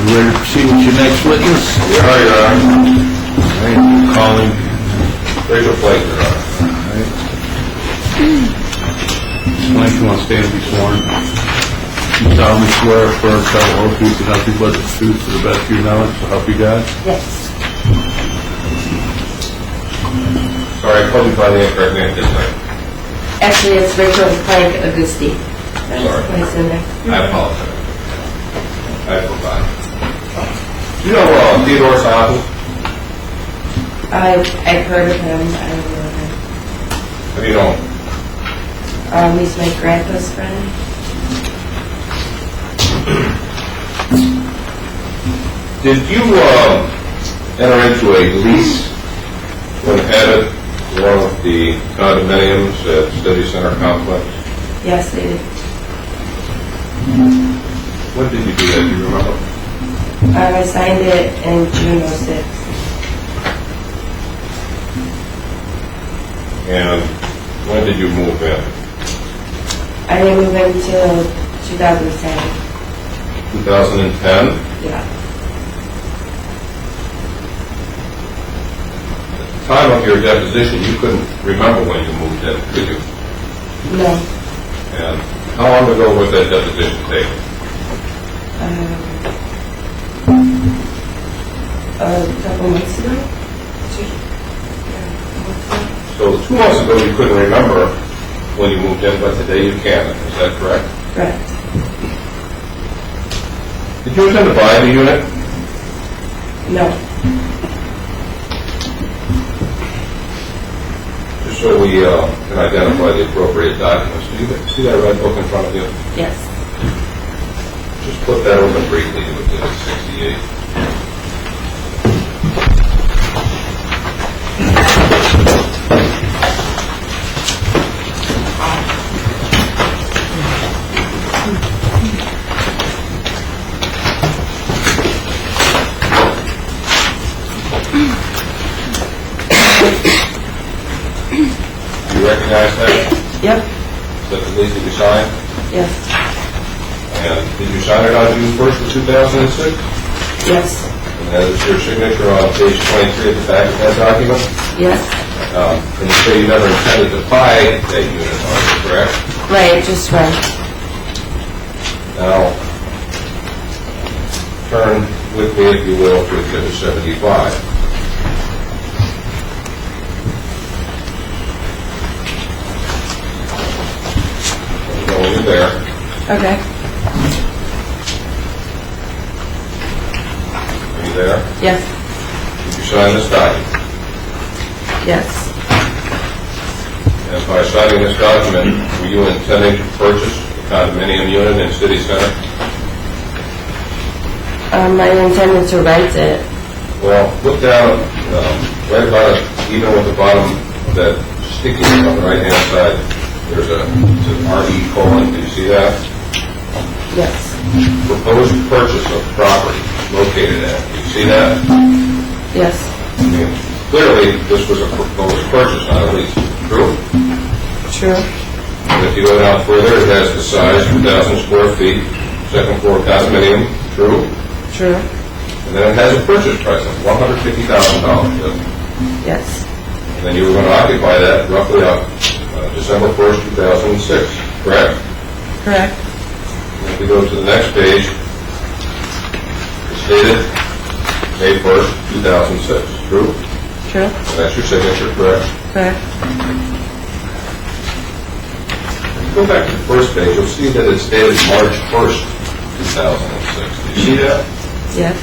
ready to proceed with your next witness? Yeah, Right, calling. Rachel Blake, Your Honor. Explain if you want to stand and be sworn. You solemnly swear or affirm tell the whole truth and nothing but the truth to the best of your knowledge, so help you God? Yes. Sorry, I called you by the incorrect name, didn't I? Actually, it's Rachel Plank Augusti. Sorry. Place in there. I apologize. I forgot. Do you know Theodore Sahu? I've heard of him. I don't know him. Have you known? He's my grandpa's friend. Did you enter into a lease when added to one of the condominiums at Study Center Complex? Yes, they did. When did you do that? Do you remember? I signed it in June '06. And when did you move in? I didn't move in until 2010. 2010? Yeah. At the time of your deposition, you couldn't remember when you moved in, could you? No. And how long ago was that deposition taken? A couple months ago. So 2 months ago you couldn't remember when you moved in, but today you can. Is that correct? Correct. Did you intend to buy the unit? No. Just so we can identify the appropriate documents. Do you see that red book in front of you? Yes. Just flip that open briefly to Exhibit 68. Do you recognize that? Yep. Is that the lease that you signed? Yes. And did you sign it on June 1st of 2006? Yes. And that is your signature on page 23 at the back of that document? Yes. And you say you never intended to buy that unit, are you correct? Right, just right. Now, turn with me, if you will, to Exhibit 75. So when you're there, Okay. are you there? Yes. Did you sign this document? Yes. And by signing this document, were you intending to purchase the condominium unit in City Center? I intended to rent it. Well, look down, right about it, even with the bottom of that sticky on the right-hand side, there's an RE colon. Do you see that? Yes. Proposed purchase of property located at. Do you see that? Yes. I mean, clearly, this was a proposed purchase, not a lease. True? True. And if you go down further, it has the size, 2,000 square feet, second floor condominium. True? True. And then it has a purchase price of $150,000. Yes. And then you were going to occupy that roughly up December 1st, 2006. Correct? Correct. And if we go to the next page, it's dated May 1st, 2006. True? True. And that's your signature, correct? Correct. If you go back to the first page, you'll see that it's dated March 1st, 2006. Do you see that? Yes.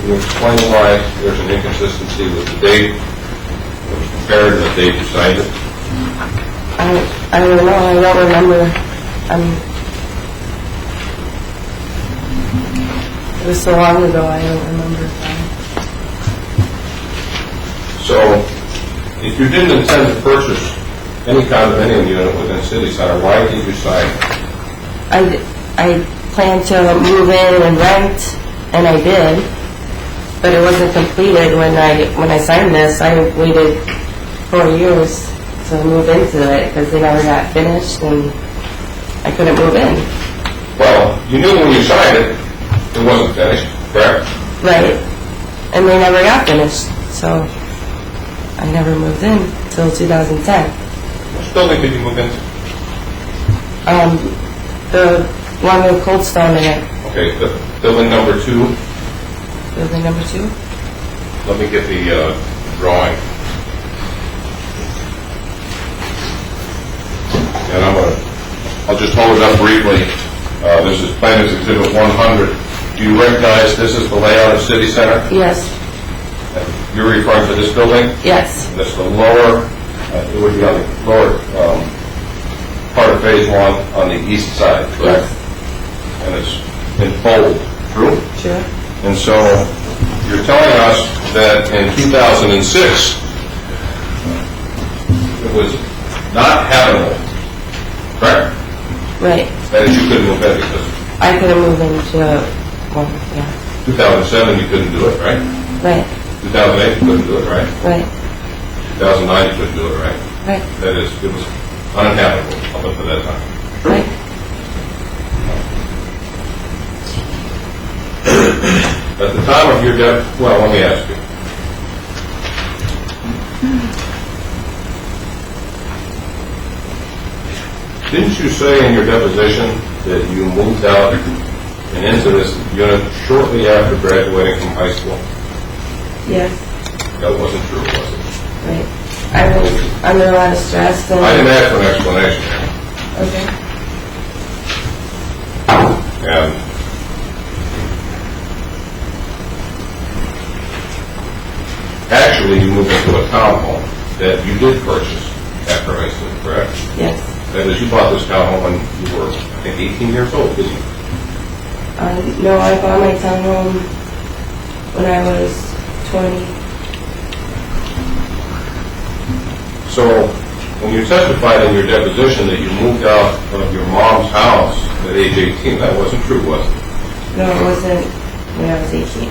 Can you explain why there's an inconsistency with the date that was compared to the date you signed it? I don't know. I don't remember. It was so long ago. I don't remember. So, if you didn't intend to purchase any condominium unit within City Center, why did you sign it? I planned to move in and rent, and I did, but it wasn't completed when I signed this. I waited 4 years to move into it because they never got finished, and I couldn't move in. Well, you knew when you signed it It wasn't finished, correct? Right. And they never got finished, so I never moved in till 2010. Which building did you move into? The one with Cold Stone in it. Okay, the building number 2. Building number 2? Let me get the drawing. And I'll just hold it up briefly. This is Planners Exhibit 100. Do you recognize this is the layout of City Center? Yes. You're referring to this building? Yes. That's the lower, it would be on the lower part of Phase 1 on the east side, correct? Yes. And it's in bold, true? Sure. And so you're telling us that in 2006, it was not habitable, correct? Right. That is, you couldn't move in because I couldn't move into one, yeah. 2007 you couldn't do it, right? Right. 2008 you couldn't do it, right? Right. 2009 you couldn't do it, right? Right. That is, it was uninhabitable up until that time. Right. At the time of your death, well, let me ask you. Didn't you say in your deposition that you moved out and into this unit shortly after graduating from high school? Yes. That wasn't true, was it? Right. I was under a lot of stress and... I didn't ask for an explanation. Okay. And actually, you moved into a townhome that you did purchase after high school, correct? Yes. That is, you bought this townhome when you were, I think, 18 years old, didn't you? No, I bought my townhome when I was 20. So, when you testified in your deposition that you moved out of your mom's house at age 18, that wasn't true, was it? No, it wasn't when I was 18.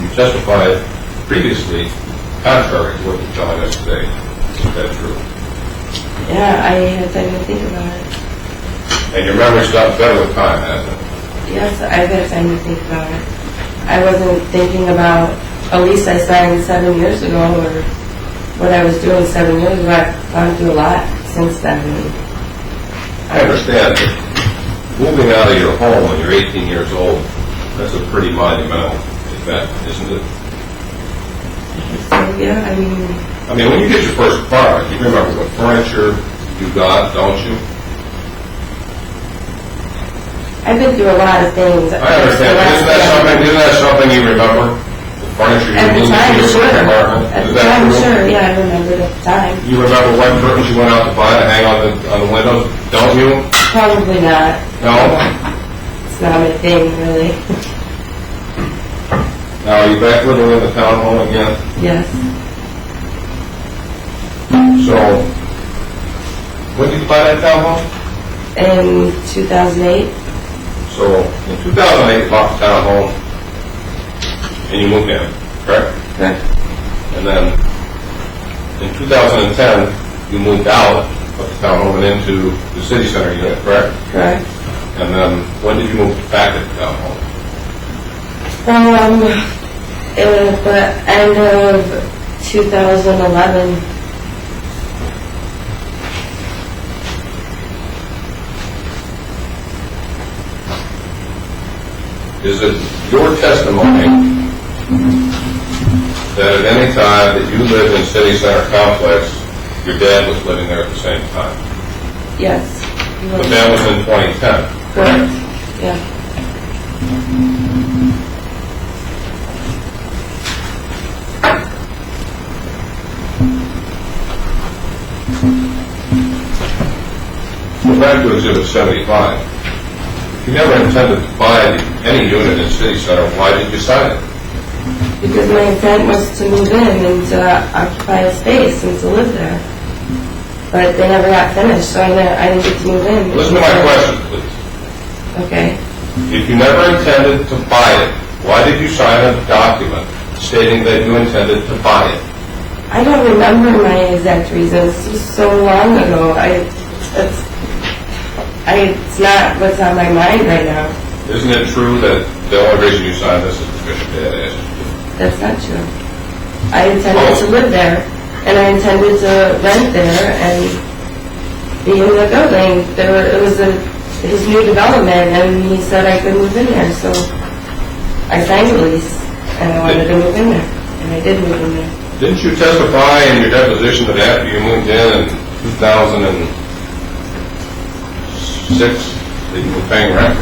You testified previously contrary to what you're telling us today. Is that true? Yeah, I had time to think about it. And your memory's gotten better with time, hasn't it? Yes, I've had time to think about it. I wasn't thinking about, at least I signed 7 years ago, or what I was doing 7 years ago. I've gone through a lot since then. I understand that moving out of your home when you're 18 years old, that's a pretty monumental event, isn't it? So, yeah, I mean, when you get your first car, you remember what furniture you got, don't you? I've been through a lot of things. I understand. Isn't that something you remember? The furniture you At the moved time, into your sure. first apartment? At Is the that time, true? sure. Yeah, I remember it at the time. You remember what curtains you went out to buy to hang on the windows, don't you? Probably not. No? It's not my thing, really. Now, are you back living in the townhome again? Yes. So, when did you buy that townhome? In 2008. So, in 2008, you bought the townhome, and you moved in, correct? Correct. And then, in 2010, you moved out of the townhome and into the city center unit, correct? Correct. And then, when did you move back to the townhome? At the end of 2011. Is it your testimony that at any time that you lived in City Center Complex, your dad was living there at the same time? Yes. But that was in 2010. Correct. Yeah. Go back to Exhibit 75. If you never intended to buy any unit in City Center, why did you sign it? Because my intent was to move in and to occupy a space and to live there. But they never got finished, so I didn't get to move in. Listen to my question, please. Okay. If you never intended to buy it, why did you sign a document stating that you intended to buy it? I don't remember my exact reasons. This was so long ago. It's not what's on my mind right now. Isn't it true that the only reason you signed this is because your dad asked you to? That's not true. I intended to live there, and I intended to rent there and be in the building. It was his new development, and he said I could move in there, so I signed the lease, and I wanted to move in there, and I did move in there. Didn't you testify in your deposition that after you moved in 2006, that you were paying rent?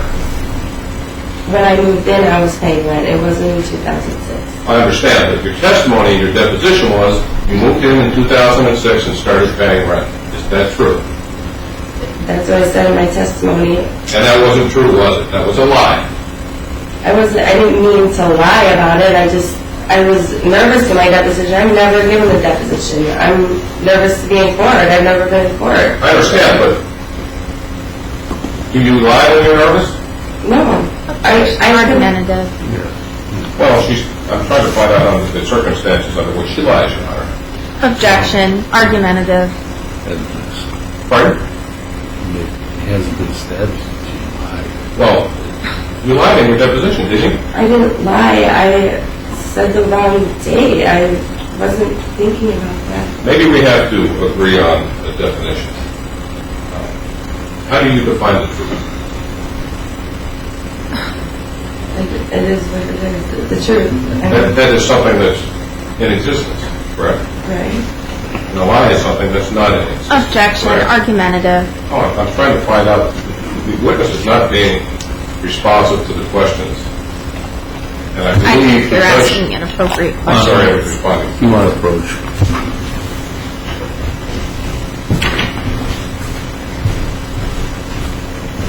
When I moved in, I was paying rent. It wasn't in 2006. I understand, but your testimony in your deposition was you moved in 2006 and started paying rent. Is that true? That's what I said in my testimony. And that wasn't true, was it? That was a lie. I didn't mean to lie about it. I was nervous in my deposition. I've never given a deposition. I'm nervous to be in court. I've never been in court. I understand, but do you lie when you're nervous? No. I'm argumentative. Well, I'm trying to find out under the circumstances under which she lies, Your Honor. Objection. Argumentative. Pardon? It hasn't been established that you lied. Well, you lied in your deposition, didn't you? I didn't lie. I said the wrong date. I wasn't thinking about that. Maybe we have to agree on a definition. How do you define the truth? It is what it is. The truth. That is something that's in existence, correct? Right. And a lie is something that's not in existence. Objection. correct? Argumentative. Oh, I'm trying to find out. The witness is not being responsive to the questions. And I I believe think you're the judge- asking an appropriate I'm question. sorry, I was responding. You want to approach.